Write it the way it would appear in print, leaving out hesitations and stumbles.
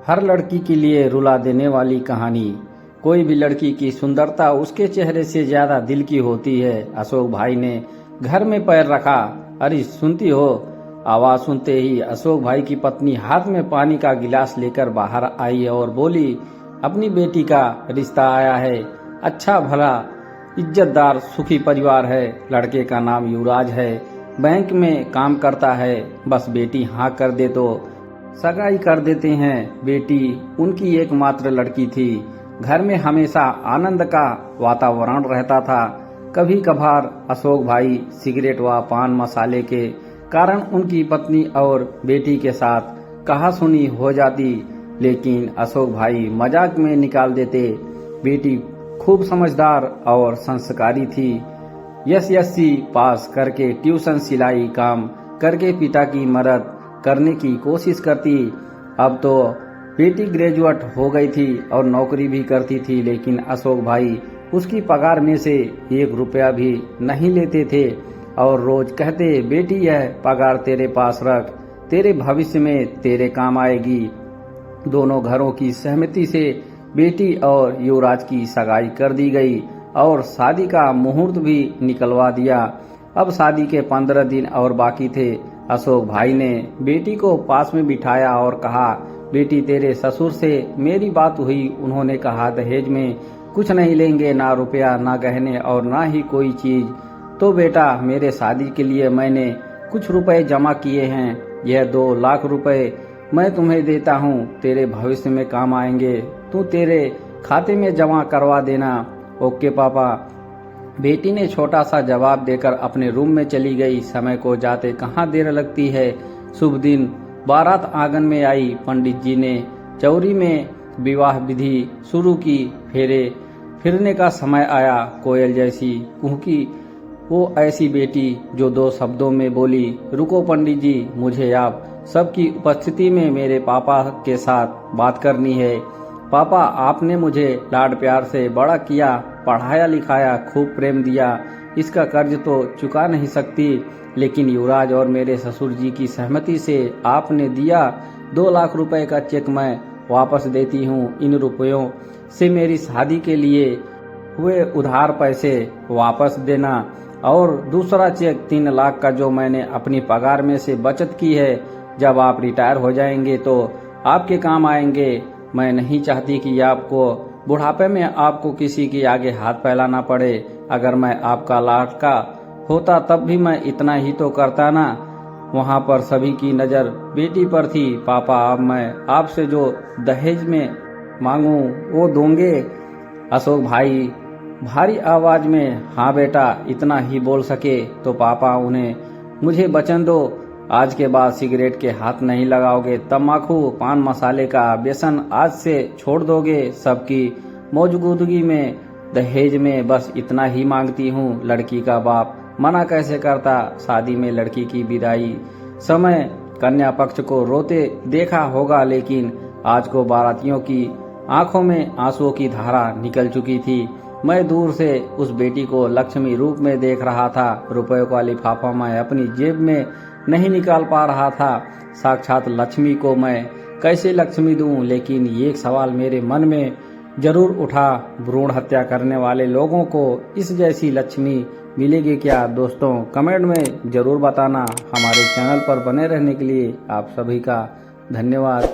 हर लड़की के लिए रुला देने वाली कहानी। कोई भी लड़की की सुंदरता उसके चेहरे से ज्यादा दिल की होती है। अशोक भाई ने घर में पैर रखा। अरे सुनती हो? आवाज सुनते ही अशोक भाई की पत्नी हाथ में पानी का गिलास लेकर बाहर आई और बोली, अपनी बेटी का रिश्ता आया है। अच्छा भला इज्जतदार सुखी परिवार है। लड़के का नाम युवराज है, बैंक में काम करता है। बस बेटी हाँ कर दे तो सगाई कर देते हैं। बेटी उनकी एकमात्र लड़की थी। घर में हमेशा आनंद का वातावरण रहता था। कभी कभार अशोक भाई सिगरेट व पान मसाले के कारण उनकी पत्नी और बेटी के साथ कहासुनी हो जाती, लेकिन अशोक भाई मजाक में निकाल देते। बेटी खूब समझदार और संस्कारी थी। एसएससी पास करके ट्यूशन सिलाई काम करके पिता की मदद करने की कोशिश करती। अब तो बेटी ग्रेजुएट हो गई थी और नौकरी भी करती थी, लेकिन अशोक भाई उसकी पगार में से 1 रुपया भी नहीं लेते थे और रोज कहते, बेटी यह पगार तेरे पास रख, तेरे भविष्य में तेरे काम आएगी। दोनों घरों की सहमति से बेटी और युवराज की सगाई कर दी गई और शादी का मुहूर्त भी निकलवा दिया। अब शादी के 15 दिन और बाकी थे। अशोक भाई ने बेटी को पास में बिठाया और कहा, बेटी तेरे ससुर से मेरी बात हुई। उन्होंने कहा दहेज में कुछ नहीं लेंगे, ना रुपया ना गहने और ना ही कोई चीज। तो बेटा मेरे शादी के लिए मैंने कुछ रुपए जमा किए हैं। यह 2 लाख रुपए मैं तुम्हें देता हूँ, तेरे भविष्य में काम आएंगे। तू तेरे खाते में जमा करवा देना। ओके पापा। बेटी ने छोटा सा जवाब देकर अपने रूम में चली गई। समय को जाते कहाँ देर लगती है। शुभ दिन बारात आंगन में आई। पंडित जी ने चौरी में विवाह विधि शुरू की। फेरे फिरने का समय आया। कोयल जैसी कुहकी वो ऐसी बेटी जो 2 शब्दों में बोली, रुको पंडित जी, मुझे आप सबकी उपस्थिति में मेरे पापा के साथ बात करनी है। पापा आपने मुझे लाड प्यार से बड़ा किया, पढ़ाया लिखाया, खूब प्रेम दिया। इसका कर्ज तो चुका नहीं सकती, लेकिन युवराज और मेरे ससुर जी की सहमति से आपने दिया 2 लाख रुपए का चेक मैं वापस देती हूँ। इन रुपयों से मेरी शादी के लिए हुए उधार पैसे वापस देना और दूसरा चेक 3 लाख का जो मैंने अपनी पगार में से बचत की है, जब आप रिटायर हो जाएंगे तो आपके काम आएंगे। मैं नहीं चाहती कि आपको बुढ़ापे में आपको किसी के आगे हाथ फैलाना पड़े। अगर मैं आपका लड़का होता तब भी मैं इतना ही तो करता ना। वहाँ पर सभी की नज़र बेटी पर थी। पापा अब मैं आपसे जो दहेज में मांगू वो दोगे? अशोक भाई भारी आवाज में हाँ बेटा इतना ही बोल सके। तो पापा उन्हें मुझे वचन दो, आज के बाद सिगरेट के हाथ नहीं लगाओगे, तम्बाकू पान मसाले का व्यसन आज से छोड़ दोगे। सबकी मौजूदगी में दहेज में बस इतना ही मांगती हूँ। लड़की का बाप मना कैसे करता। शादी में लड़की की विदाई समय कन्या पक्ष को रोते देखा होगा, लेकिन आज को बारातियों की आंखों में आंसुओं की धारा निकल चुकी थी। मैं दूर से उस बेटी को लक्ष्मी रूप में देख रहा था। रुपयों का लिफाफा मैं अपनी जेब में नहीं निकाल पा रहा था। साक्षात लक्ष्मी को मैं कैसे लक्ष्मी दूं? लेकिन एक सवाल मेरे मन में जरूर उठा, भ्रूण हत्या करने वाले लोगों को इस जैसी लक्ष्मी मिलेगी क्या? दोस्तों कमेंट में जरूर बताना। हमारे चैनल पर बने रहने के लिए आप सभी का धन्यवाद।